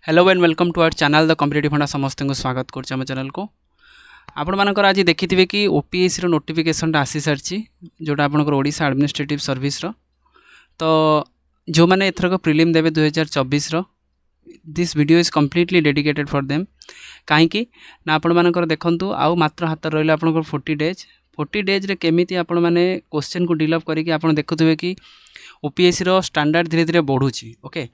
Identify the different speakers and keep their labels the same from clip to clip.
Speaker 1: Hello and welcome to our channel the competitive funda समस्त को स्वागत कर चैनल को आपण मानकर आज देखिथिबे कि ओपीएससी रो नोटिफिकेशन आसी सारची जोटा आपनकर ओडिशा एडमिनिस्ट्रेटिव सर्विस रो तो जो माने एथरक प्रिलिम देबे 2024 रो this video is completely dedicated for them कहीं ना आपण मानकर देखंतु आउ मात्र हाथ रहिला आपनकर 40 डेज रे केमिति आपण माने क्वेश्चन को डील अप करिकि आपण देखुथिबे कि ओपीएससी रो स्टैंडर्ड धीरे धीरे बढ़ुची ओके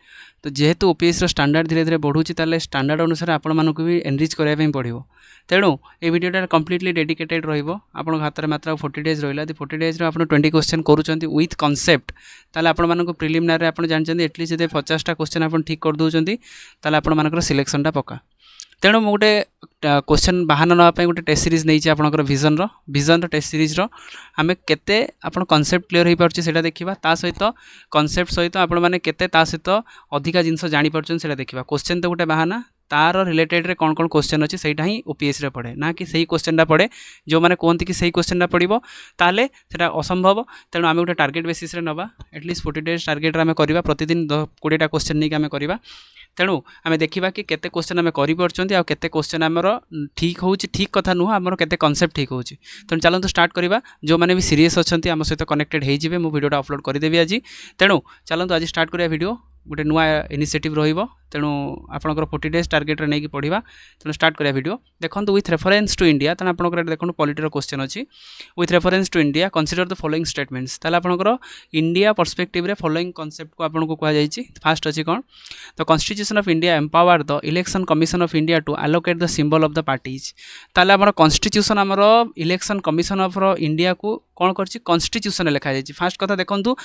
Speaker 1: तो जेहेतु ओपीएससी रो स्टैंडर्ड धीरे धीरे बढ़ुची ताले स्टैंडर्ड अनुसार आपण मानको भी एनरिच करिया पई पड़िबो तेणु ए वीडियोटा कंप्लीटली डेडिकेटेड रहिबो आपण हाथ रे मात्र 40 डेज रहिला 40 डेज रे आपण 20 क्वेश्चन करूचंती विथ कांसेप्ट ताले आपण मानको प्रिलिमिनरी आपण जानचंती एटलीस्ट जदि 50 टा क्वेश्चन आपण ठीक कर दोचंती ताले आपण मानकर सिलेक्शन टा पक्का तेणु मु गोटे क्वेश्चन बाहाना नापी गोटे टेस्ट सीरीज नहीं आपंकर विजन टेस्ट सीरीज आम केते आपण कॉन्सेप्ट क्लियर हो पार्छ से देखा ता सहित कॉन्सेप्ट सहित आपण मैंने केते ता सहित अधिका जिनस जापर देखा क्वेश्चन तो गोटे बाहाना तार रिलेटेड रे कौन कौन क्वेश्चन अच्छी से ही ओपीएससी रे पड़े ना कि सही क्वेश्चन पड़े जो मैंने कहते कि सही क्वेश्चन पड़ो ताले सेटा असंभव तेणु आम गोटे टार्गेट बेसिस रे नवा एटलिस्ट 40 डेज टार्गेट आम करवा प्रतिदिन 20टा क्वेश्चन नहीं आम करवा तेणु आम देखा कि केते क्वेश्चन आम कर केते क्वेश्चन आमर ठीक हो ठीक कथा नुह आमर केते कॉन्सेप्ट ठीक हो तेणु चलते स्टार्ट करवा जो मैंने भी सीरीयस अच्छा आम सहित कनेक्टेड होइजिबे मु वीडियोटा अपलोड करदेवी आज तेणु चलते आज स्टार्ट करिया वीडियो गोटे नुआ इनिशिएटिव रहिबो तेणु आपनकर 40 डेज टार्गेट रे नहीं पढ़ा तेणु स्टार्ट करिया वीडियो देखो विथ रेफरेंस टू इंडिया तेणु आपनकर देखो पॉलिटी रो क्वेश्चन अच्छी with reference to India consider the following statements ताले आपनकर इंडिया पर्सपेक्टिव रे फॉलोइंग कांसेप्ट को आपनको कहा जायछि फास्ट अछि कोन the constitution of India empower the election commission of India to allocate the symbol of the parties ताले हमर कॉन्स्टिट्यूशन हमर इलेक्शन कमिशन ऑफ इंडिया को कोन करछि कॉन्स्टिट्यूशन लिखा जायछि फास्ट कथा देखंतु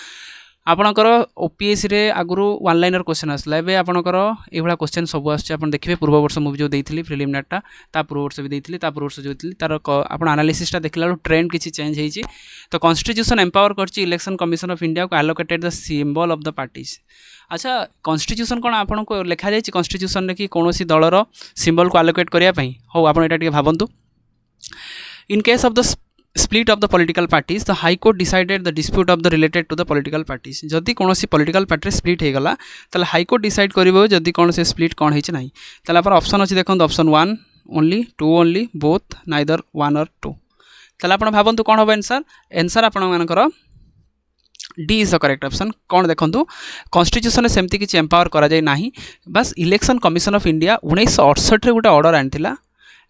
Speaker 1: आपणकर ओपीएससी रे आगुरु वन लाइनर क्वेश्चन आसला एबे आपणकर एभला क्वेश्चन सब आछे आपण देखिबे पूर्व वर्ष मुवी जो देइथिली प्रिलिमिनरीटा ता पूर्व वर्ष भी देइथिली ता पूर्व वर्ष जो देइथिली तार आपण एनालिसिसटा देखला ट्रेंड किछि चेंज हेछि तो कॉन्स्टिट्यूशन एम्पावर करछि इलेक्शन कमिशन ऑफ इंडिया को allocated the symbol of the parties अच्छा कॉन्स्टिट्यूशन कोन आपण को लिखा जायछि कॉन्स्टिट्यूशन रे कि कोनोसी दलर सिंबल को एलोकेट करिया पई हो आपण एटा टिके भाबंतु in case of the split of the political parties the high court decided the dispute of the related to the political parties जदि कोनोसी political party split हे गला तले high court decide करिवो जदि कोनोसी split कोन हेछि नाही तले पर ऑप्शन अछि देखन option 1 only 2 only both neither 1 or 2 तले आपण भाबंतु कोन होबो आंसर आपण मानकर D is the correct option कौन देखो कॉन्स्टिट्यूशन सेमती किछि एम्पावर करा जाय नाही बस इलेक्शन कमिशन ऑफ इंडिया 1968 रे गोटे ऑर्डर आनथिला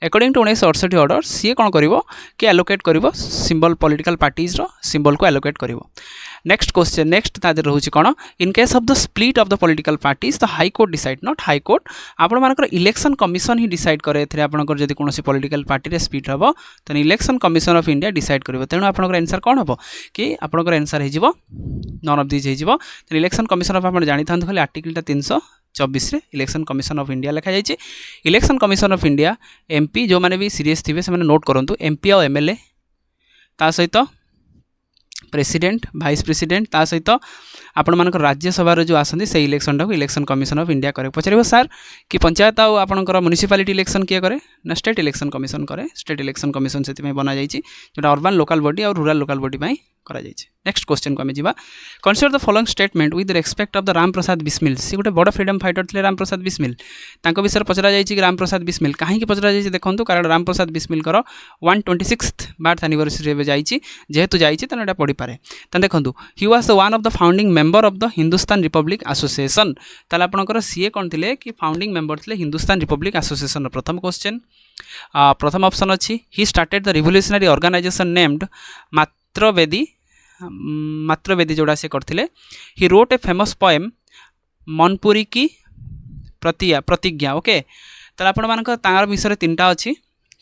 Speaker 1: अकॉर्डिंग टू 1968 ऑर्डर सी कौन करिवो कि एलोकेट करिवो सिंबल पॉलिटिकल पार्टीज रो सिंबल को एलोकेट करिवो नेक्स्ट क्वेश्चन नेक्स्ट तादर रहउछि कोन in case of the split of the political parties the high court decide not high court आपण मानकर इलेक्शन कमिशन ही डिसाइड करे एथरे आपनकर जदि कोनोसी पॉलिटिकल पार्टी रे स्प्लिट हबो त election commission of India decide करिवो तेनु आपनकर आंसर कोन हबो कि आपनकर आंसर हे जिवो नन ऑफ दिस हे जिवो त इलेक्शन कमिशन ऑफ आपण जानि थांत खाली आर्टिकल 324 रे इलेक्शन कमिशन ऑफ इंडिया लिखा जायछि election commission of India MP जो माने भी सीरियस थिबे से माने नोट करंतु एमपी और एमएलए ता सहित प्रेसिडेंट वाइस प्रेसिडेंट ता सहित आपण मानकर राज्यसभा जो आसंदी से इलेक्शन टाको इलेक्शन कमिशन ऑफ इंडिया करे पचारिबो सर कि पंचायत आ आपनकर म्युनिसिपालिटी इलेक्शन किए करे ना स्टेट इलेक्शन कमिशन करे स्टेट इलेक्शन कमिशन सेति में बना जायछि जोटा अर्बन लोकल बॉडी और रूरल लोकल बॉडी में करा जायछि नेक्स्ट क्वेश्चन को आमे जीवा consider the following statement with respect of the Ram Prasad Bismil सी गोटे बड़ फ्रीडम फाइटर थे राम प्रसाद बिस्मिल तांको विषय पचरा जायछि राम प्रसाद बिस्मिल काहे कि पचरा जायछि देखंतु कारण राम प्रसाद बिस्मिल कर 126th बर्थ एनिवर्सरी रे जायछि जेहेतु जायछि तने एटा पढि पारे त देखंतु he was the one of the founding member of the Hindustan republic association ताले आपनकर सीए कोन थिले कि फाउंडिंग मेंबर थिले हिंदुस्तान रिपब्लिक एसोसिएशन प्रथम क्वेश्चन प्रथम ऑप्शन अछि he started the revolutionary organization named Matrivedi जोड़ा से करथिले he wrote a famous poem Mainpuri की प्रतिज्ञा ओके तले आपण मानक तार विषय तीनटा अछि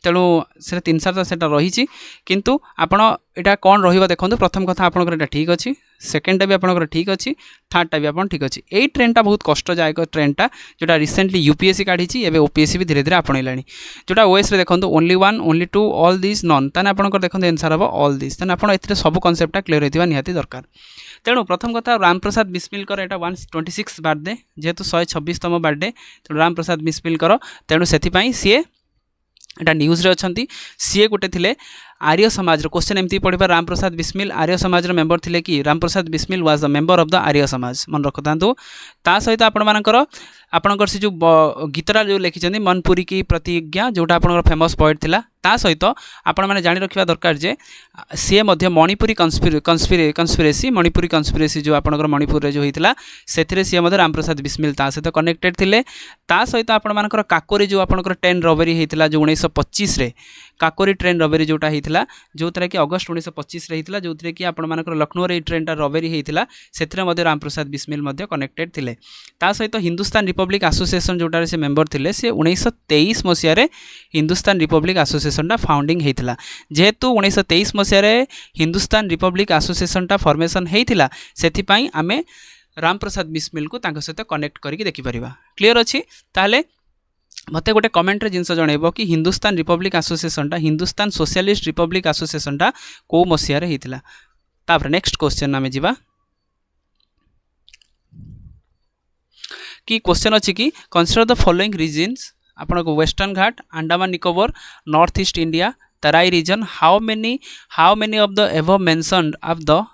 Speaker 1: तेणु से तीन सार से रही किंतु आपण एटा कौन रहिबा देखंतु प्रथम कथा आपनकर एटा ठीक अछि सेकेंडटा भी आपनकर ठीक अछि थर्डटा भी आपन ठीक अछि एई ट्रेनटा बहुत कष्टदायक ट्रेनटा जोटा रिसेंटली यूपीएससी काढिछि एबे ओपीएससी भी धीरे धीरे आपणैलाणी जोटा ओएस रे देखंतु only 1 only 2 all this non ताने आपनकर देखंतु आंसर हबो ऑल दिस ताने आपण एथिरे सब कांसेप्टटा क्लियर हेतिबा निहाती दरकार तेणु प्रथम कथा राम प्रसाद बिस्मिल कर एटा 126 बर्थडे जेहेतु 126तम बर्थडे तेणु राम प्रसाद बिस्मिल कर तेणु सेथि पई सीए एटा न्यूज रे अछंती सीए गोटे थिले आर्य समाज क्वेश्चन एमती पढ़ा राम प्रसाद बिस्मिल आर्य समाज मेंबर थिले कि Ram Prasad Bismil was the member of the Arya Samaj मन रखता ता सहित आपणकर से जो गीतटा जो लिखिं मनपुरी की प्रतिज्ञा जोटा आप फेमस पोएट थिला ता सहित आपण मैंने जानी रखा दरकार जे सी मणिपुरी कन्स्पिरेसी मणिपुरी कन्स्पिरेसी जो आपंकर मणिपुर जो होता से सी राम प्रसाद बिस्मिल ता सहित कनेक्टेड थिले ता सहित आपंकर काकोरी जो आपंकर ट्रेन रबरी होता जो 1925 रे काकोरी ट्रेन रबरी जोटा होता जो थी कि अगस्ट 1925 होता जो थी कि आपंकर लखनऊ रे ट्रेनटा रबरी होता से राम प्रसाद बिस्मिल कनेक्टेड थिले ता सहित हिंदुस्तान रिपब्लिक एसोसिएशन जोटार से मेंबर थिले से 1923 मसीह हिंदुस्तान रिपब्लिक एसोसिएशन फाउंडिंग होता जेहेतु 1923 मसीह हिंदुस्तान रिपब्लिक एसोसिएशन फॉर्मेशन होता से आम राम प्रसाद बिस्मिल को सहित कनेक्ट करके देखिपर क्लीयर अच्छी ताहले मते गोटे कमेंट जिनस जनइब कि Hindustan republic association Hindustan socialist Republic association को मसीह होता तापर नेक्स्ट क्वेश्चन आम जा कि क्वेश्चन अच्छी कि कंसीडर द फॉलोइंग रीजन्स आपन को western Ghat Andaman Nicobar north east India Terai region how many of the above mentioned of the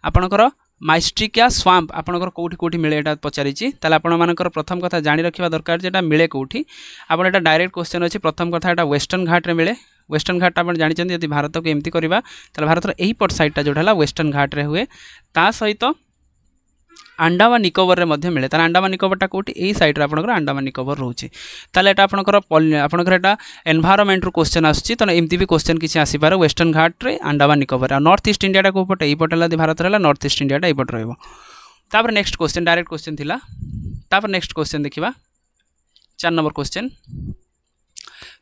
Speaker 1: आपनकर माइस्ट्रिकिया स्वाम्प आपनकर कोठी कोठी मिले एटा पचारि ताले आपण मानकर प्रथम कथा जानि रखिबा दरकार जेटा मिले कोठी आपण एटा डायरेक्ट क्वेश्चन अछि प्रथम कथा एटा वेस्टर्न घाट रे मिले वेस्टर्न घाट आपण जानि चंदी यदि भारत को एमती करबा ताले भारत एही पट साइडटा जोटा हला वेस्टर्न घाट रे हुए ता सहित अंडमान निकोबर रे मिले ताले अंडमान निकोबरटा कोठी एही साइड रे आपनकर अंडमान निकोबर रहउछि ताले एटा आपनकर एटा एनवायरनमेंट रो क्वेश्चन आछि त एमती भी क्वेश्चन किछि आसी पारे वेस्टर्न घाट रे Andaman Nicobar north east India को पटे एही पट हला भारत रे नॉर्थ ईस्ट इंडिया एही पट रहइबो तापर नेक्स्ट क्वेश्चन डायरेक्ट क्वेश्चन थिला तापर नेक्स्ट क्वेश्चन देखिबा 4 नंबर क्वेश्चन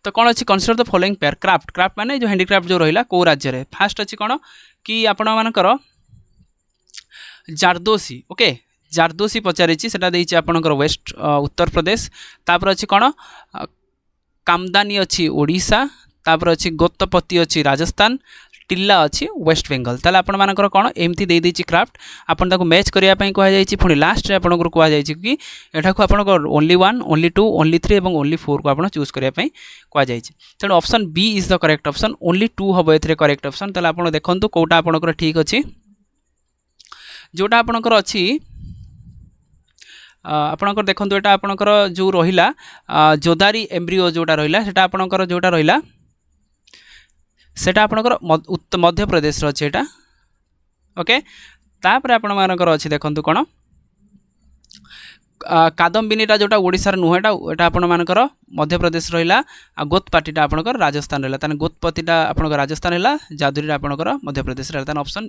Speaker 1: तो कौन अच्छी consider the following pair craft माने जो हैंडीक्राफ्ट जो रहिला को राज्य रे फास्ट अच्छी कौन कि आपण मानकर जारदोसी ओके जारदोसी पचारि सेटा देइछि आपणकर वेस्ट उत्तर प्रदेश तापर अच्छी कौन कामदानी अच्छी ओडिशा तापर अच्छी गोत्तपति अच्छी राजस्थान टिल्ला अच्छी वेस्ट बेंगल ताले आपण मानकर कौन एमती दे देछि क्राफ्ट आपण ताको मैच करिया पई कहै जाइछि पुनी लास्ट रे आपणकर कहै जाइछि कि एठा को आपणकर ओनली 1 ओनली 2 ओनली 3 एवं ओनली 4 को आपण चूज करिया पई कहै जाइछि तेणु option B is the correct option only 2 हबो एथरे करेक्ट ऑप्शन ताले आपण देखंतु कोटा आपणकर ठीक अछि जोटा आपणकर अछि आपणकर देखंतु एटा आपणकर जो रहिला जोदारी एम्ब्रियो जोटा रहिला सेटा आपणकर जोटा रहिला सेटा आपणकर मध्य प्रदेश रो छै एटा ओके तापर आपण मानकर अछि देखंतु कोन कादम्बिनीटा जोटा ओडिसा रे नुहेटा एटा आपण मानकर मध्य प्रदेश रहिला गोतपाटीटा आपणकर राजस्थान रहिला ताने गोतपतिटा आपणकर राजस्थान रहिला जादुरीटा आपणकर मध्य प्रदेश रहिला ताने option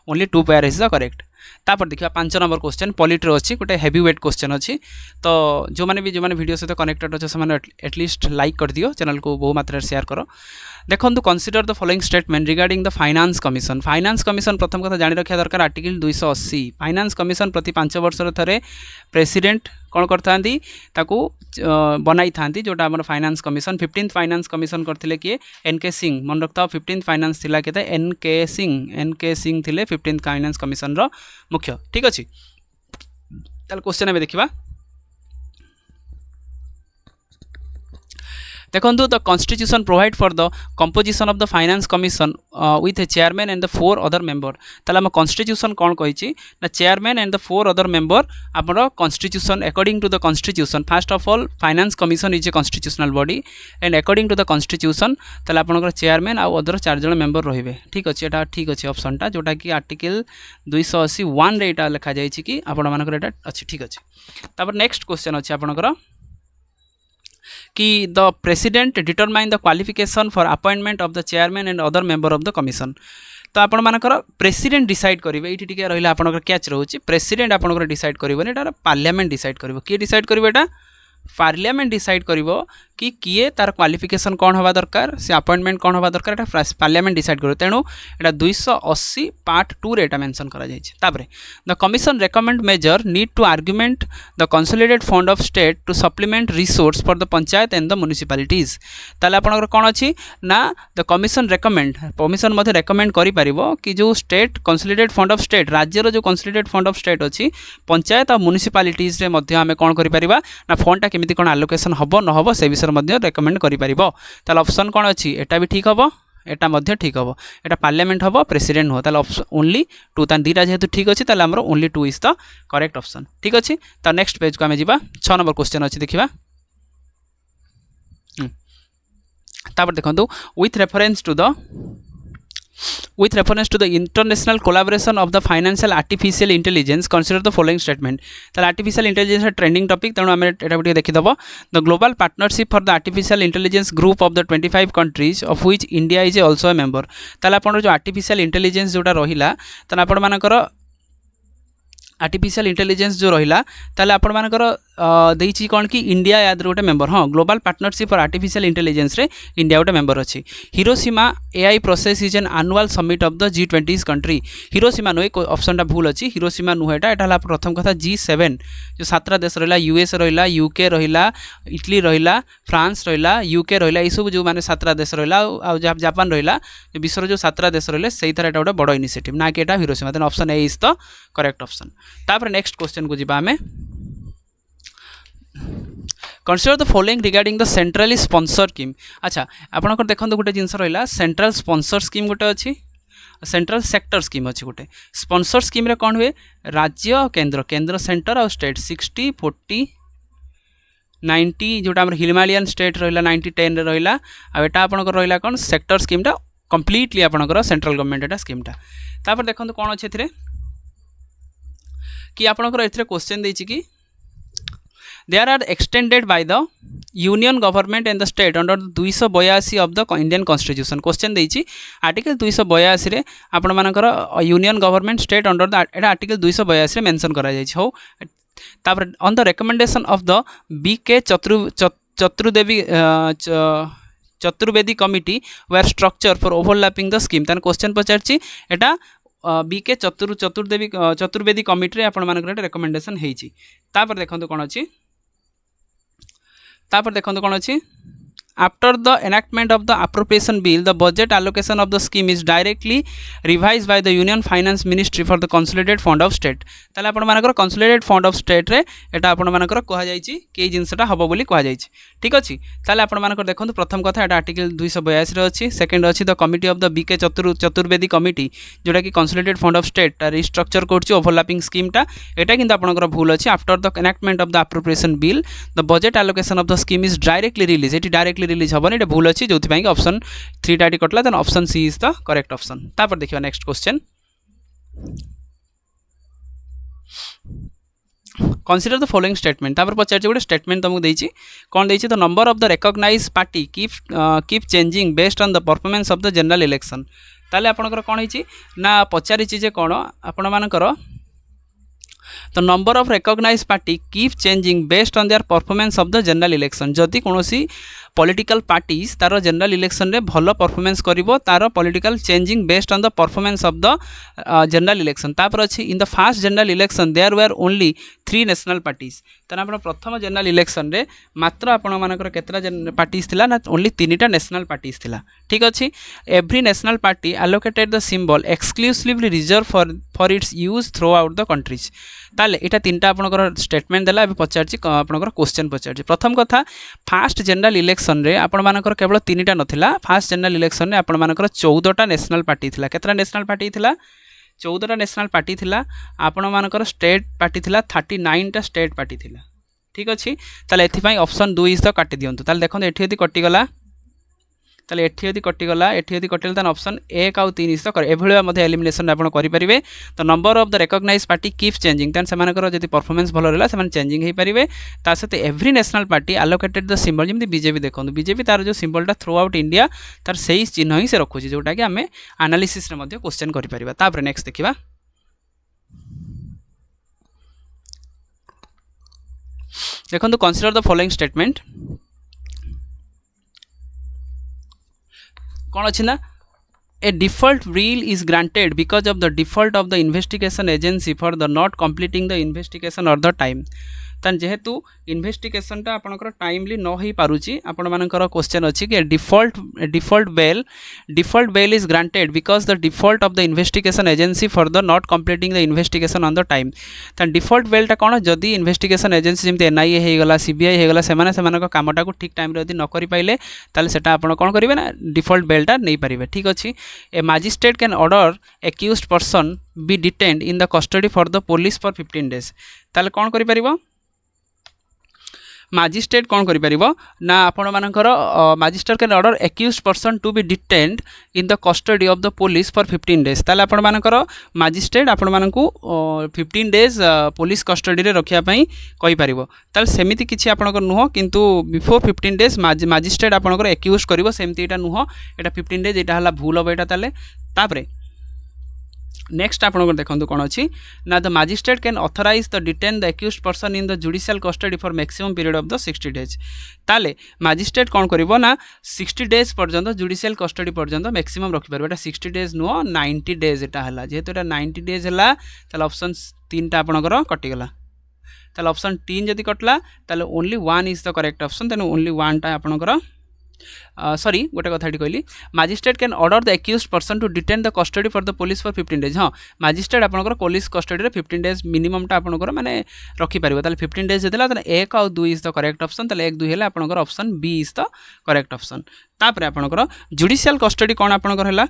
Speaker 1: only 2 pair is the correct तापर देखिया 5 नंबर क्वेश्चन पॉलिटी अछि गोटे हेवी वेट क्वेश्चन अछि तो जो माने वीडियो सहित कनेक्टेड अछि से माने एटलीस्ट लाइक कर दियो चैनल को बहु मात्रा शेयर करो देखो consider the following statement regarding the finance commission प्रथम कथा जानि रखिया दरकार आर्टिकल 280 फाइनेंस कमिशन प्रति 5 वर्ष थरे प्रेसिडेंट कौन करथांती ताकू बनाई थांती जोटा हमर finance commission 15th finance commission करथिले कि एनके सिंह मन रखता 15th फाइनेंस थिला केते एनके सिंह थिले 15th फाइनेंस कमिशन रो मुख्य ठीक अछि ताल क्वेश्चन में देखिबा देखो the constitution provide for the composition of the finance commission with a chairman and the 4 other member ताला हम कॉन्स्टिट्यूशन कौन कही ना chairman and the 4 other member आपन constitution according to the constitution first of all finance commission is a constitutional body and according to the constitution ताला आपन chairman आउ other 4 जन मेंबर रहिबे ठीक अछि एटा ठीक अछि ऑप्शनटा जोटा कि आर्टिकल 281 रे एटा लिखा जाय छि कि आपन मानकर एटा अछि ठीक अछि तापर नेक्स्ट क्वेश्चन अछि आपनकर कि the president determine the qualification for appointment of the chairman and other member of the commission तो आपण मानकर प्रेसिडेंट डिसाइड करेंगे ये टिके रहिला आपनकर कैच रोचे प्रेसिडेंट आपनकर डिसाइड करिवने एटा पार्लियामेंट डिसाइड करिवो किए डिसाइड करिवो एटा पार्लियामेंट डिसाइड करिवो कि किए तार क्वालिफिकेशन कौन हवा दरकार से अपॉइंटमेंट कौन हवा दरकार एटा पार्लियामेंट डिसाइड करिवो तेणु एटा 280 पार्ट 2 रे एटा मेंशन करा जाय छै तापरे the commission recommend major need to argument the consolidated fund of state to supplement resource for the panchayat and the municipalities ताले आपनकर कोन अछि ना द कमिशन मध्ये रेकमेंड करि परिबो कि जो state consolidated fund of state राज्य रो जो कंसोलिडेटेड फंड ऑफ स्टेट अछि पंचायत और म्युनिसिपालिटीज रे मध्ये हमें कोन करि परिबा ना फंडटा केमिति कोन एलोकेशन हबो न हबो से विषय मध्ये रेकमेंड करि परिबो ताले ऑप्शन कोन अछि एटा भी ठीक हबो एटा मध्य ठीक हम एटा पार्लियामेंट हम प्रेसिडेंट नुह ताले ऑप्शन ओनली 2 तान दीटा जेहेतु ठीक अच्छी ताले हमर only 2 is the correct option ठीक अच्छी तो नेक्स्ट पेज को आम जा 6 नंबर क्वेश्चन अच्छी देखा तापर देखो with reference to the international collaboration of the financial artificial intelligence consider the following statement ताले artificial intelligence है trending topic तेणु आम एटा गोटे देखिदेव the global partnership for the artificial intelligence group of the 25 countries of which India is also a member ताले आपन जो artificial intelligence जोटा रहिला ताले आपन मानकर आर्टिफिशियल इंटेलिजेंस जो रहा ताले आपण मानकर देछि कौन कि इंडिया याद गोटे मेंबर हाँ global partnership for artificial intelligence रे इंडिया गोटे मेंबर अच्छी Hiroshima AI process is an annual summit of the G20 country Hiroshima नुहे ऑप्शन भूल अच्छी हिरोशिमा नुहेटा एटा प्रथम कथा G7 जो 7 देश रहा यूएस रहा यूके रहा इटली रहा फ्रांस रहा यूके रहा यू सब जो मैंने 7 देश रहा जापान रहा विश्वर जो 7 देश रहा से गोटे बड़ इनिशिएटिव ना कि Hiroshima then option A is the correct option तापर नेक्स्ट क्वेश्चन को जीवा आमे consider the following regarding the centrally sponsor scheme अच्छा आपनकर देखंतु गोटे जिंस रहिला सेंट्रल स्पॉन्सर स्कीम गोटे अछि सेंट्रल सेक्टर स्कीम अच्छी गोटे स्पॉन्सर स्कीम रे कौन हुए राज्य केंद्र केंद्र सेंटर और स्टेट 60 40 90 जोटा हमर हिमालयन स्टेट रहिला 90 10 रे रहिला आ एटा आपनकर रहिला कौन सेक्टर स्कीम टा कंप्लीटली आपनकर सेंट्रल गवर्नमेंट एटा स्कीम टा तापर देखंतु कौन अछि एथिरे कि आपनकर एथिरे क्वेश्चन देछि कि there are extended by the union government and the state under 282 of the Indian constitution question देछि आर्टिकल 282 रे आपण मानकर union government state under the एटा आर्टिकल 282 रे मेंशन करा जाइछ हो तापर on the recommendation of the BK Chaturvedi committee where structure for overlapping the scheme तान क्वेश्चन पचारछि एटा बीके चतुर्वेदी कमिटी आपण मानकर रिकमेंडेशन हेछि तापर देखंतु कोन अछि after the enactment of the appropriation bill the budget allocation of the scheme is directly revised by the union finance ministry for the consolidated fund of state ताले आपण मानकर consolidated fund of state रे एटा आपण मानकर कहा जायछि के जिंसटा हबो बोली कहा जायछि ठीक अछि ताले आपण मानकर देखंतु प्रथम कथा एटा आर्टिकल 282 रे अछि सेकंड अछि the committee of the BK Chaturvedi committee जोटा कि consolidated fund of state restructure करछि ओवरलैपिंग स्कीम टा एटा किंतु आपनकर भूल अछि after the enactment of the appropriation bill the budget allocation of the scheme is directly released एटी डायरेक्टली रिलीज हेनी ये भूल अच्छी जो ऑप्शन 3 टी कटला then option C is the correct option तापर देखिए next question consider the following statement तापर पचार गोटे स्टेटमेंट तुमको देछि कौन देछि the number of the recognized party keep changing based on the performance of the general election ताले आपनकर कौन होइछि ना पचारि जे कौन आपण मानकर the number of recognized party keep changing based on their performance of the general election जदि कोनोसी political parties तार general election रे भलो performance करिवो तार political changing based on the performance of the general election तापर अछि in the first general election there were only 3 national parties तार आपण प्रथम general election रे मात्र आपण मानकर केतरा parties थिला ना only 3टा national parties थिला ठीक अछि every national party allocated the symbol exclusively reserved for its use throughout the countries ताले एटा तीनटा आपनकर स्टेटमेंट देला अब पचारछि आपनकर क्वेश्चन पचारछि प्रथम कथा फास्ट जनरल इलेक्शन रे आपण मानकर केवल 3टा नथिला फास्ट जनरल इलेक्शन रे आपण मानकर 14टा नेशनल पार्टी थिला केतरा नेशनल पार्टी थिला 14टा नेशनल पार्टी थिला आपण मानकर स्टेट पार्टी थिला 39टा स्टेट पार्टी थिला ठीक अछि ताले एथि पई ऑप्शन 2 इज द काटि दियंतु ताले देखन एथि यदि कटि गला ताले एथि यदि कटिगला एथि यदि कटिल तान ऑप्शन 1 आउ 3 इस तो एभलिया मध्ये एलिमिनेशन आपण करि परिबे तो number of the recognized party keep changing तान समानकर जदि परफॉर्मेंस भलो रहला समान चेंजिंग हे परिबे ता सते every national party allocated the symbol जेमि बीजेपी देखंतु बीजेपी तार जो सिंबलटा थ्रू आउट इंडिया तार सेही चिन्ह ही से रखुची जोटा कि हमें एनालिसिस रे मध्ये क्वेश्चन करि परिबा तापर नेक्स्ट देखिबा देखंतु कंसीडर द फॉलोइंग स्टेटमेंट कौन अच्छी ना ए default rule is granted because of the default of the investigation agency for the not completing the investigation or the time तान जेहेतु इन्वेस्टिगेशनटा आपणकर टाइमली न हो पारुची आपण मानकर क्वेश्चन अछि कि default bail is granted because the default of the investigation agency for the not completing the investigation on the time तान डिफॉल्ट बेलटा कौन जदि इन्वेस्टिगेशन एजेंसी जमी एनआईए होगला सीबीआई होगला से कामटा को ठीक टाइम रे न करि पाइले ताले सेटा आपण कोन करिवे ना डिफॉल्ट बेलटा नै पारिबे ठीक अछि a magistrate can order accused person be detained in the custody for the police for 15 days ताले कोन करि परिबो मैजिस्ट्रेट कौन करि ना आपण मानकर magistrate can order accused person to be detained in the custody of the police for 15 days ताले आपण मानकर मैजिस्ट्रेट आपण मानकू 15 डेज पुलिस कस्टडी रे रखिया पई कहि परिबो ताले सेमिति किछि आपणकर नुह किंतु बिफोर 15 डेज मैजिस्ट्रेट आपणकर एक्यूज्ड करिवो सेमिति एटा नुह एटा 15 डेज एटा हला भूल हो एटा ताले तापरे नेक्स्ट आपन देखो कौन अच्छी ना the magistrate can authorize the detain the accused person in the judicial custody for maximum period of the 60 days ताले मैजिस्ट्रेट कौन करिवो ना 60 डेज पर्यंत जुडिशियल कस्टडी पर्यंत मैक्सिमम रखि परबो एटा 60 डेज नुह 90 डेज एटा हला जेहेतु एटा 90 डेज हला ताले ऑप्शन 3 टा आपनकर कटि गला ताले ऑप्शन 3 जदि कटला ताले only 1 is the correct option तेन ओनली 1 टा आपनकर सॉरी गोटे कथा कहली magistrate can order the accused person to detain the custody for the police for 15 days हाँ मैजिस्ट्रेट आपनकर पुलिस कस्टडी रे 15 डेज मिनिमम टा आपनकर माने रखि पारिबो ताले 15 डेज देला ताले 1 और 2 इज द करेक्ट ऑप्शन ताले 1 2 हेला आपनकर option B is the correct option तापर आपनकर जुडिशियल कस्टडी कोन आपनकर हेला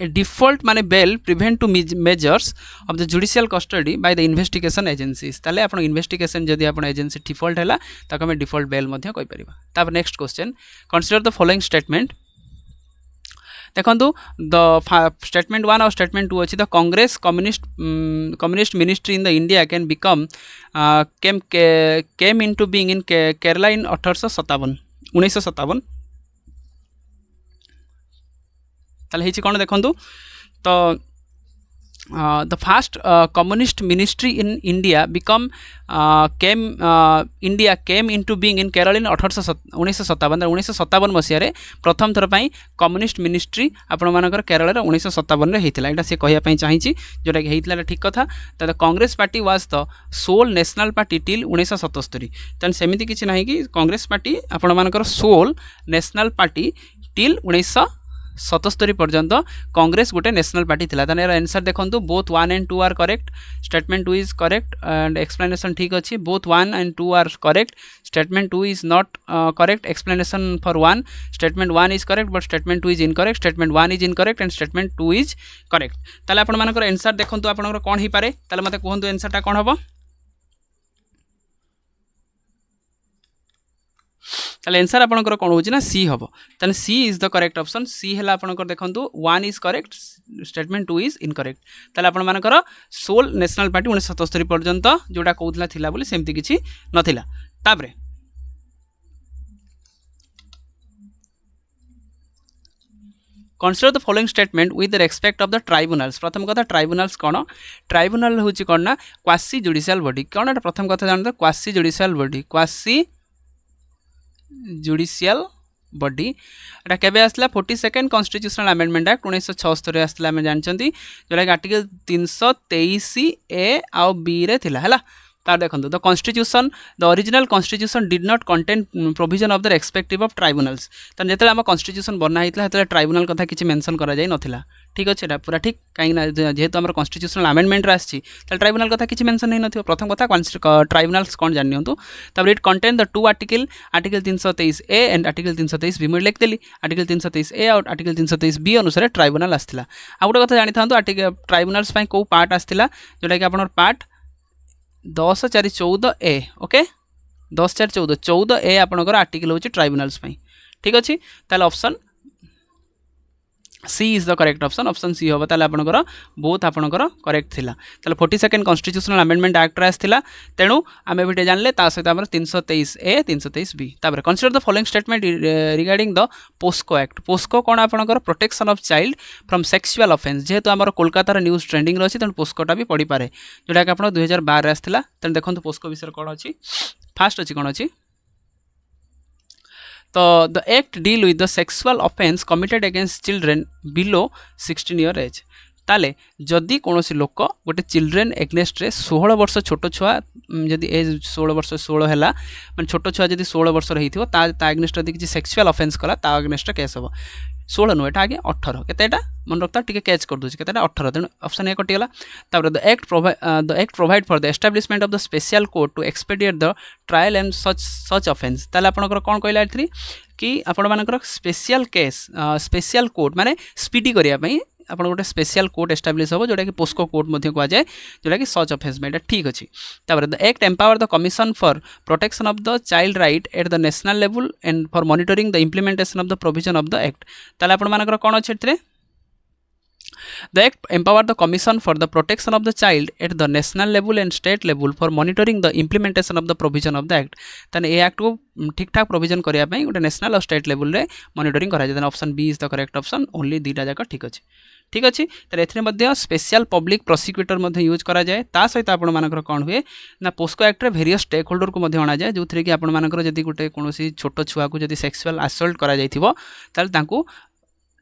Speaker 1: a default माने bail prevent to measures of the judicial custody by the investigation agencies ताले आपण इन्वेस्टिगेशन जदि आपण एजेंसी डिफॉल्ट हैला ताको हम डिफॉल्ट बेल मध्ये कहि परिबा तापर next question consider the following statement देखंतु द स्टेटमेंट 1 और स्टेटमेंट 2 अछि the Congress communist ministry in the India can become came into being in Kerala in 1957 ताले हिची कोन देखंतु तो the first communist ministry in India become India came into being in Kerala in 1957 मसीह प्रथम थर पई कम्युनिस्ट मिनिस्ट्री आपण मानकर केरल 1957 रे हेतिला एटा से कहिया पई चाहिछि जोटा कि हेतिला ठीक कथा the Congress party was the sole national party till 1977 तन सेमिति किछि नाही कि कांग्रेस पार्टी आपण मानकर सोल नेशनल पार्टी टिल 1977 पर्यंत कांग्रेस गोटे नेशनल पार्टी थिला ताने आंसर देखंतु both 1 and 2 are correct statement 2 is correct and explanation ठीक अछि both 1 and 2 are correct statement 2 is not correct explanation for 1 statement 1 is correct but statement 2 is incorrect statement 1 is incorrect and statement 2 is correct ताले आपण मानकर answer देखंतु आपनकर कोन ही पारे ताले मते कहंतु आंसर ता कोन हबो ताले आंसर आपनकर कोन होछि ना सी हबो ताने C is the correct option C हला आपनकर देखंतु 1 is correct statement 2 is incorrect ताले आपण मानकर सोल नेशनल पार्टी 1977 पर्यंत जोटा कहउतला थिला बोली सेमति किछि नथिला ताबरे consider the following statement with respect of the tribunals प्रथम कथा ट्राइब्यूनल्स कोन ट्राइब्यूनल होछि कोन ना क्वासी जुडिशियल बॉडी कोन प्रथम कथा जानत क्वासी जुडिशियल बॉडी एटा केबे आसला 42nd कॉन्स्टिट्यूशनल अमेंडमेंट एक्ट 1976 रे आसला हम जानचंती जोला आर्टिकल 323 ए आ बी रे थिला हला तार देखंतु the constitution the original constitution did not contain provision of the respective of tribunals त जेतले हम कॉन्स्टिट्यूशन बना हितला हेतले ट्राइब्यूनल कथा किछि मेंशन करा जाय नथिला ठीक अछि एटा पूरा ठीक काई ना जेहेतु हमर कॉन्स्टिट्यूशनल अमेंडमेंट रे आछि त ट्राइब्यूनल कथा किछि मेंशन नै नथियो प्रथम कथा ट्राइब्यूनल्स कोन जानियंतु तब it contain the two article 323 A and article 323 B में लिख देली आर्टिकल 323 ए और आर्टिकल 323 बी अनुसार ट्राइब्यूनल आस्थिला आ गोटे कथा जानि थांतु आर्टिकल ट्राइब्यूनल्स पई को पार्ट आस्थिला जोटा कि आपनर पार्ट 10.4.14 ए ओके 10.4.14 ए आपनकर आर्टिकल होची ट्राइब्यूनल्स पई ठीक अछि ताले option C is the correct option C होबा ताले आपनकर बोथ आपनकर करेक्ट थिला ताले 42nd कॉन्स्टिट्यूशनल अमेंडमेंट एक्ट रे आस्थिला तेनु आमे बिटे जानले ता सहित हमर 323 ए 323 बी तापर consider the following statement regarding the POCSO act POCSO कोन आपनकर protection of child from sexual offence जेहेतु हमर कोलकाता रे न्यूज़ ट्रेंडिंग रे अछि तेनु पोस्कोटा भी पढी पारे जोटा कि आपन 2012 रे आस्थिला तेनु देखंतु पोस्को विषय कोन अछि फास्ट अछि कोन अछि तो the act deal with the sexual offence committed against children below 16 year age ताले जदि कौन लोक गोटे चिल्ड्रेन एग्नेस्ट रे 16 वर्ष छोट छुआ जदि एज 16 वर्ष 16 है मैं छोट छुआ जदि 16 वर्ष रही एग्नेस्ट यदि किसी सेक्सुअल ऑफेंस कला ता एग्नेस्ट केस हम 16 नुह आगे 18 केतेटा मन रखता टे कैच कर दूसरी केतेटा 18 तेणु ऑप्शन ए कटिगला the act provide for the establishment of the special court to expedite the trial and such offence ताले आपनकर कोन कहला थी कि आपण मानकर स्पेशल केस स्पेशल कोर्ट माने स्पीडी करिया पई आप गोटे स्पेशल कोर्ट एस्टाब्लिश हो जोटा कि पोस्को कोर्ट कह जाए जोटा कि सच ऑफेंस में ठीक अच्छी the act empower the commission for protection of the child right at the national level and for monitoring the implementation of the provision of the act ताले आपण मानकर कौन अच्छे The Act empower the Commission for the Protection of the Child at the national level and state level for monitoring the implementation of the provision of the Act. ताने ए act को ठीक ठाक provision करिया पई गोटे नेशनल और state level रे monitoring करा जाय option B is the correct option only दीटा जाक ठीक अच्छे तो a special public prosecutor use करा जाए ता सहित आपण मानकर कौन हुए ना पोस्को एक्ट रे वेरियस स्टेक होल्डर को अणा जाए जो थी कि आपण मानकर जदि गोटे कौन छोट छुआ को जदि सेक्सुअल असल्ट करा जाइथिबो ताल तांको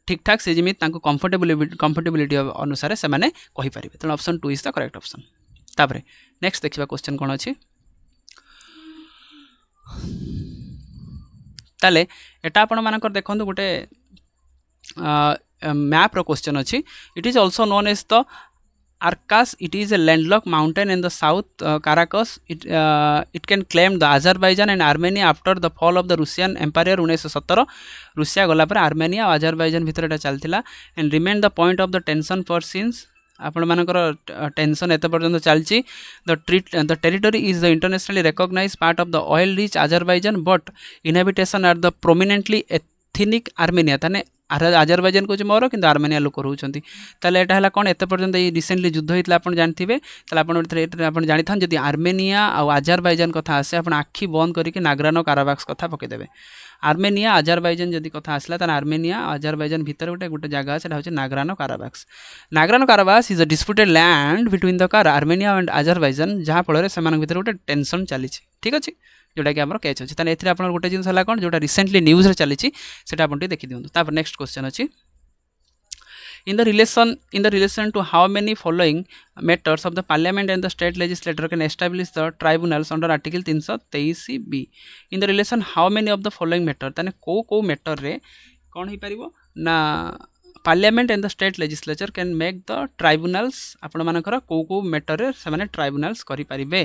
Speaker 1: ठीक ठाक से जमी कंफर्टेबिलिटी अनुसार से माने कहि परिबे तेणु option 2 is the correct option तापरे नेक्स्ट देखिबा क्वेश्चन कोन अछि ताले एटा आपण मानकर देखंतु गोटे मैप रो क्वेश्चन अच्छी it is also known as the Arcas. It is a landlocked mountain in the south Caracas. It can claim the Azerbaijan and Armenia after the fall of the Russian Empire 1917 Russia गला पर Armenia और Azerbaijan भितर एटा चलथिला and remained the point of the tension for since आपण मानकर tension एत पर्यंत चलची the territory is the internationally recognized part of the oil rich Azerbaijan but inhabitation are the prominently ethnic Armenia ताने Azerbaijan को मोर कि Armenia लोक रोचंती ताले एटा हला कोन एत पर्यंत रिसेंटली युद्ध होइतला आपण जानथिबे ताले आपण जानि थान जदि आर्मेनिया और आजरबाइजान कथा आसे आपण आखि बंद करके नाग्रानो काराबाक्स कथा पके देबे आर्मेनिया आजरबाइजान जदि कथा आसला तान आर्मेनिया आजरबाइजान भीतर गोटे जगह सेटा होचे Nagorno Karabakh is a disputed land between the Armenia and Azerbaijan जहाँ फल से भीतर गोटे टेंशन चली ठीक अच्छे जोटा कि आम कैच अच्छे ताने एथिरे आपन गोटे जिनस हला कोन जोटा रिसेंटली न्यूज रे चली सेटा आपन देखि दियंतु तापर नेक्स्ट क्वेश्चन अछि in the relation to how many following matters of the parliament and the state legislature can establish the tribunals under article 323b in the relation how many of the following matter ताने को matter रे कोन ही परिबो ना parliament and the state legislature can make the tribunals आपण मानकर को matter से माने tribunals करि परिबे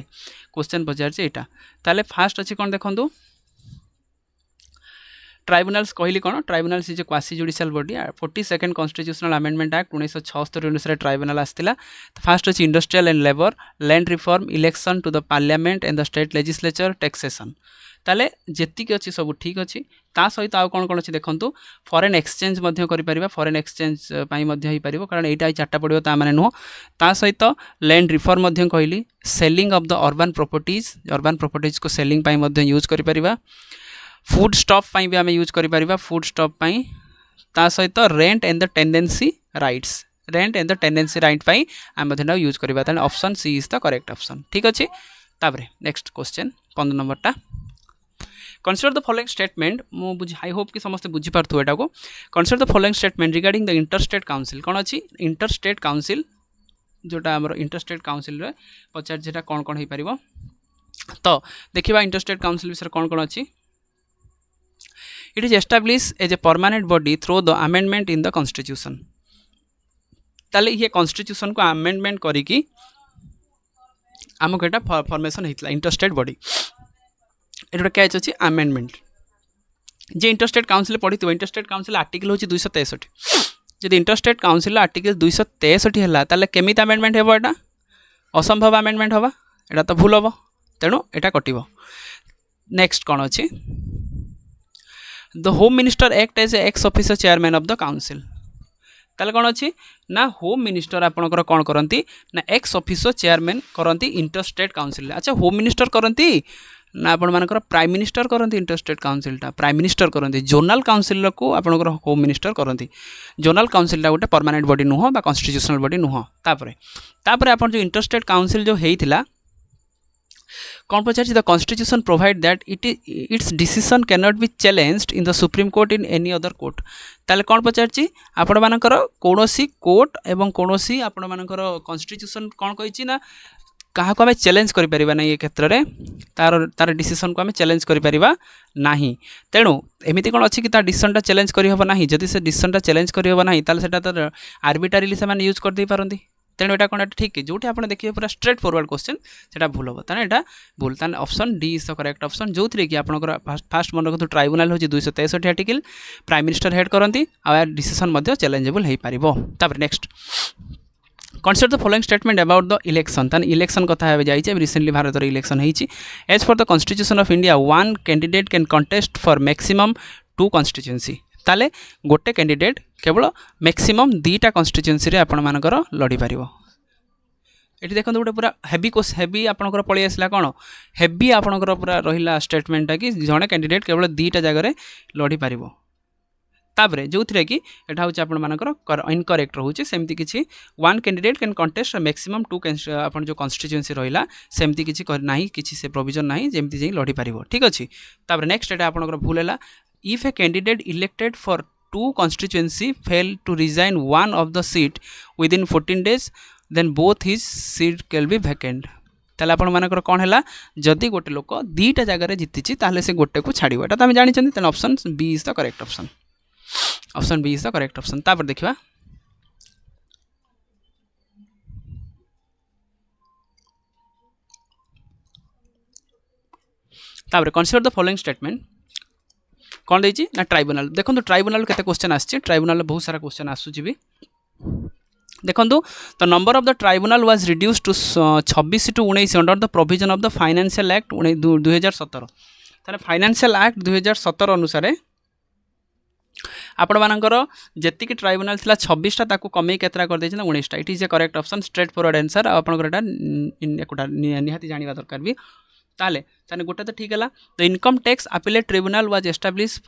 Speaker 1: क्वेश्चन पचार छै एटा ताले फास्ट अछि कोन देखंतु ट्राइब्यूनल्स कहली कौन tribunals is a quasi judicial body 42nd constitutional amendment act 1976 अनुसार ट्राइब्यूनल आसला फास्ट अच्छी industrial and labour land reform election to the parliament and the state legislature taxation ताले जेतिक अच्छी सब ठीक अच्छी ता सहित आउ कौन कौन अच्छी देखंतु फॉरेन एक्सचेंज फॉरेन एक्सचेंज कारण यहाँ चार्टा पड़ो ता माने नुह ता सहित लैंड रिफॉर्म कहली selling of the urban properties को सेलिंग यूज करिपरिबा फूड स्टॉप भी आम यूज करिपरिबा फूड स्टॉप ता सहित rent and the tenancy right पाई आम यूज करिबा ताने option C is the correct option ठीक अच्छे तापरे नेक्स्ट क्वेश्चन 15 नंबरटा consider the following statement I hope कि समस्त बुझी पार्थु एटा को consider the following statement regarding the interstate council कौन अच्छी इंटरस्टेट काउंसिल जोटा आमर इंटरस्टेट काउंसिल रे पचार जेटा कौन कौन हो पारिबो तो देखिबा इंटरस्टेट काउंसिल विषय कौन कौन अच्छी it is establish as a permanent body through the amendment in the constitution ताले ये कॉन्स्टिट्यूशन को अमेंडमेंट करिकी आमको एटा फॉर्मेशन होइतला इंटरस्टेट बॉडी एटा कैच अच्छी अमेंडमेंट जे इंटरस्टेट काउंसिल पढ़ी इंटरस्टेट काउंसिल आर्टिकल हूँ 263 जदि इंटरस्टेट काउंसिल आर्टिकल 263 है ताले केमिति अमेंडमेंट हेबो एटा असंभव अमेंडमेंट हवा एटा तो भूल हम तेणु एटा कटिबो नेक्स्ट कौन अच्छी the home minister act as ex officer chairman of the council ताले कौन अच्छी ना होम मिनिस्टर आपणकर कौन करती ना एक्स ऑफिसर चेयरमैन करती इंटरस्टेट काउंसिल अच्छा होम मिनिस्टर करती ना आपण मानकर प्राइम मिनिस्टर करती इंटरस्टेट काउंसिलटा प्राइम मिनिस्टर करती जोनल काउंसिल को आपणकर होम मिनिस्टर करती जोनल काउंसिलटा गोटे परमानेंट बॉडी नुह बा कॉन्स्टिट्यूशनल बॉडी नुह तापरे आपण जो इंटरस्टेट काउंसिल जो हेइथिला कौन पचार the constitution provide that its decision can not be challenged in the supreme court in any other court ताले कौन पचार आपण मानकर कौनसी कोर्ट एवं कौनसी आपण मानकर कॉन्स्टिट्यूशन कौन कही ना क्या आम चैलेंज करें ना ये क्षेत्र में तार तार डिसीजन को आम चैलेंज करें ना तेणु एमती कौन अच्छी कि तार डिसीजनटा चैलेंज करना जदि से डिसीजनटा चैलेंज करना तो आर्बिट्रारिली से यूज करदे पारती तेणु यहाँ कौन ठीक जो आप देखिए पूरा स्ट्रेट फॉरवर्ड क्वेश्चन से भूल हम तेना यहाँ भूल ताने option D is the correct option जो थी कि आपंकर फास्ट मन रखु ट्राइब्यूनल हूँ 263 आर्टिकल प्राइम मिनिस्टर हेड करती आर डिसीजन चैलेंजेबल हो पार next consider the following statement about the election ताने इलेक्शन कथा जाइए रिसेंटली भारत इलेक्शन होती as for the constitution of India one candidate can contest for maximum 2 constituency ताले गोटे कैंडिडेट केवल मैक्सिमम 2टा कॉन्स्टिट्यूएंसी रे आपण मानकर लड़ी पारिबो ये देखो गोटे पूरा हेवी आपंकर पलि आसला कौन हेवी आपंकर पूरा रहा स्टेटमेंटा कि जड़े कैंडिडेट केवल 2टा जगह लड़ी पार तापर जो थी कि यहाँ हूँ आपर इनकरेक्ट रोचे सेमती किसी one candidate can contest maximum 2 आप जो कॉन्स्टिट्यूएंसी रहा सेमती किसी ना किसी से प्रोविजन ना जमती जाई लड़ी पार ठीक अच्छे तापर नेक्स्ट यहाँ आपंकर भूल है if a candidate elected for 2 constituency fail to resign one of the seat within 14 days then both his seat can be vacant ताले आपण मानकर कौन है जदि गोटे लोक 2टा जगह जीति ताले से गोटे को छाड़ यहाँ तो आम जानी तेना option B is the correct option B is the correct option तापर देखा तापर कंसीडर द फॉलोइंग स्टेटमेंट कौन देती ना ट्राइब्यूनल देखो ट्राइब्यूनल केते क्वेश्चन आछि ट्राइब्यूनल बहुत सारा क्वेश्चन आसुची भी देखो the number of the tribunal was reduce to 26 to 19 under the provision of the financial act 2017 तारे फाइनेंशियल एक्ट 2017 अनुसार आपण मानकर जेतिक ट्राइब्यूनल थिला 26टा ताकू कमे केतरा कर देछि ना 19टा it is a correct option straightforward answer आपनकर एटा निहाती जानिबा दरकार भी ताले गोटे तो ठीक है the income tax appellate tribunal was establish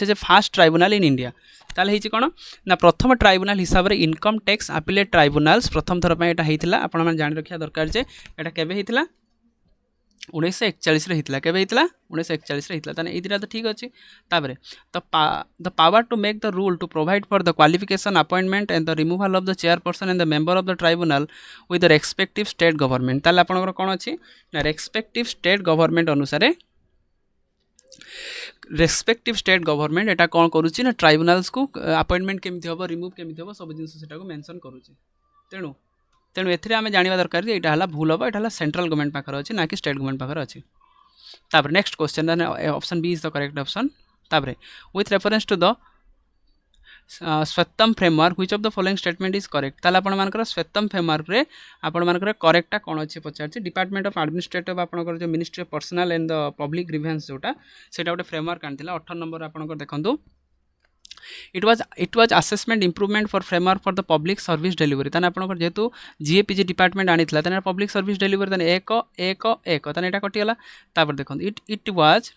Speaker 1: as a first tribunal in India ताले हिची कोन ना प्रथम ट्राइब्यूनल हिसाब रे इनकम टैक्स अपीलेट ट्राइब्यूनल्स प्रथम थर पे एटा हेतिला आपण माने जानि रखिया दरकार जे एटा केबे हेतिला 1941 रे हितला केबे हितला 1941 रे हितला ताने ए दिरा तो ठीक अछि ताबरे the power to make the rule to provide for the qualification appointment and the removal of the chairperson and the member of the tribunal with the respective state government ताले आपनकर कोन अछि ना रेस्पेक्टिव स्टेट गवर्नमेंट अनुसार respective state government एटा कोन करूछि ना tribunals को अपॉइंटमेंट केमिति होबो रिमूव केमिति होबो सब जिंस सेटा को मेंशन करूछि तेणु तेणु एथिरे आमे जानिबा दरकार एटा हला भूल हम एटा हला सेंट्रल गवर्नमेंट पाखर अछि ना कि स्टेट गवर्नमेंट पाखर अछि तापर next question option B is the correct option तापर विथ रेफरेंस टू द श्वेतम framework which of the following statement is correct ताले आपण मानकर श्वेतम फ्रेमवर्क रे आपण मानकर करेक्टटा कोन अछि पचारछि डिपार्टमेंट ऑफ एडमिनिस्ट्रेटिव आपनकर जो ministry of personal and the public grievance जोटा सेटा गोटे फ्रेमवर्क आनिथिला 18 नंबर आपनकर देखंतु it was assessment improvement for framework for the public service delivery ताने आपनकर जेतु जीएपीजी डिपार्टमेंट आनिथिला ताने पब्लिक सर्विस डिलीवरी ताने एक ताने एटा कटिगला तापर देखो it was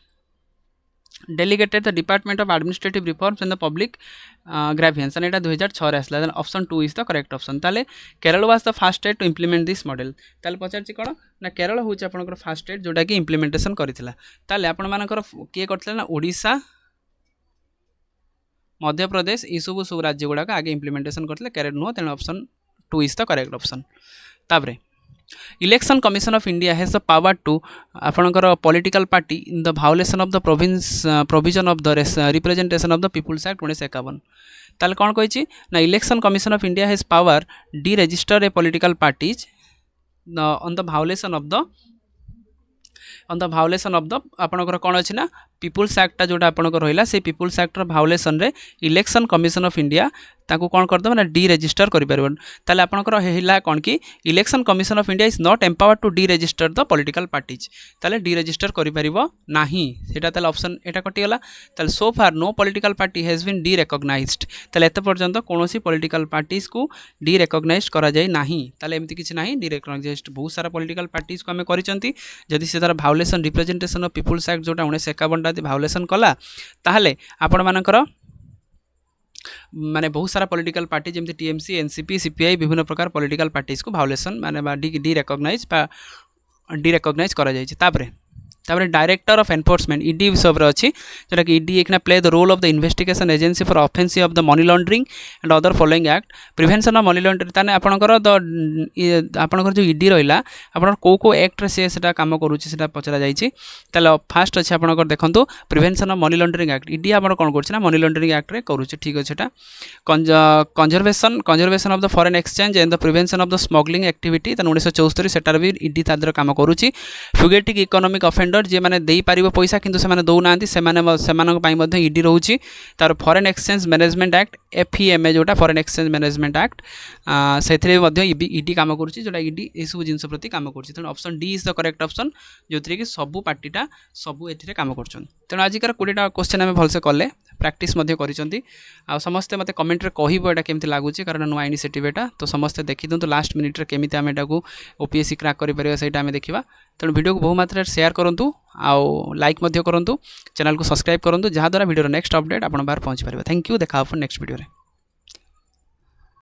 Speaker 1: delegated the department of administrative reforms and the public grievance and एटा 2006 रे आसला then option 2 is the correct option ताले Kerala was the first state to implement this model ताले पचारछि कोन ना केरल होछि आपनकर फर्स्ट स्टेट जोटा कि इंप्लीमेंटेशन करिथिला ताले आपण मानकर के करथिला ना ओडिसा मध्य प्रदेश ये सब राज्य गुड़ाक आगे इंप्लीमेंटेशन करते केरल नुह तेणु option 2 is the correct option तापर election commission of India has the power to आपनकर political party in the violation of the provision of the representation of the people's act 1951 ताले कौन कही ना election commission of India has power deregister a political parties on the violation of the आपनकर कौन अच्छी ना people's एक्टा जोटा आपनकर रहा से पीपुल्स एक्टर भायोलेसन रे इलेक्शन कमिशन ऑफ इंडिया ताकू कौन करदे ना डी रजिस्टर कर पारबन ताले आपनकर हेला कौन कि Election commission of India is not empowered to deregister the political parties ताले डी रजिस्टर कर पारिबो नाही सेटा ताले ऑप्शन एटा कटिगला ताले so far no political party has been derecognized ताले एते पर्यंत कोनोसी पॉलिटिकल पार्टीज को डी रिकॉग्नाइज करा जाय नाही ताले एमति किछि नाही डी रिकॉग्नाइज्ड बहुत सारा पॉलिटिकल पार्टीज को हमें करिसंती जदि से तार violation representation of people's act जोटा 1951 भायोलेसन कला ताहले आपण मानकर माने बहुत सारा पॉलिटिकल पार्टी जमती टीएमसी एनसीपी सीपीआई विभिन्न प्रकार पॉलिटिकल पार्टीज को भायोलेसन माने डी रिकॉग्नाइज डिरेकग्नाइज करा जायछि तापर डायरेक्टर ऑफ एनफोर्समेंट ईडी विषय अच्छी जोटा कि ईडी एक play the role of the investigation agency for offensive of the money laundering and other following act prevention of money laundering ताने आपनकर आपनकर जो ईडी रहिला आपन को एक्ट रे सेटा काम करूछि सेटा पचरा जायछि ताले फास्ट अछि आपनकर देखंतु prevention of money laundering act ED आपन कोन करछि ना मनी लॉन्ड्रिंग एक्ट रे करूछि ठीक अछि सेटा conservation of the foreign exchange and the prevention of the smuggling activity 1974 सेटार भी ईडी तादर काम करूछि फ्यूगेटिव इकोनॉमिक ऑफेंडर जे माने देई पारिबो पैसा किंतु से माने दौ नांती से माने सेमानक पई मध्ये ईडी रहउछि तार फॉरेन एक्सचेंज मैनेजमेंट एक्ट एफईएमए जोटा फॉरेन एक्सचेंज मैनेजमेंट एक्ट सेथिरे मध्ये ईडी काम करूछि जोटा ईडी ए सब जिंस प्रति काम करूछि तेणु option D is the correct option जोथरे कि सबु पार्टीटा सबु एथिरे काम करछन तेणु आजिकार 20टा क्वेश्चन आमे भलसे कले प्रैक्टिस मध्ये करिसंती आ समस्त मते कमेंट रे कहिबो एटा केमति लागुछि कारण नुआ इनिशिएटिव एटा तो समस्त देखि दंतु लास्ट मिनिट रे केमिति आमे एटाकू ओपीएससी क्रैक करि परिबा सेटा आमे देखिबा तेणु वीडियो को बहु मात्रा शेयर करंतु आ लाइक मध्ये करंतु चैनल को सब्सक्राइब करंतु जहा द्वारा वीडियो नेक्स्ट अपडेट आपण बाहर पहुंच परिबा थैंक यू देखा नेक्स्ट वीडियो रे।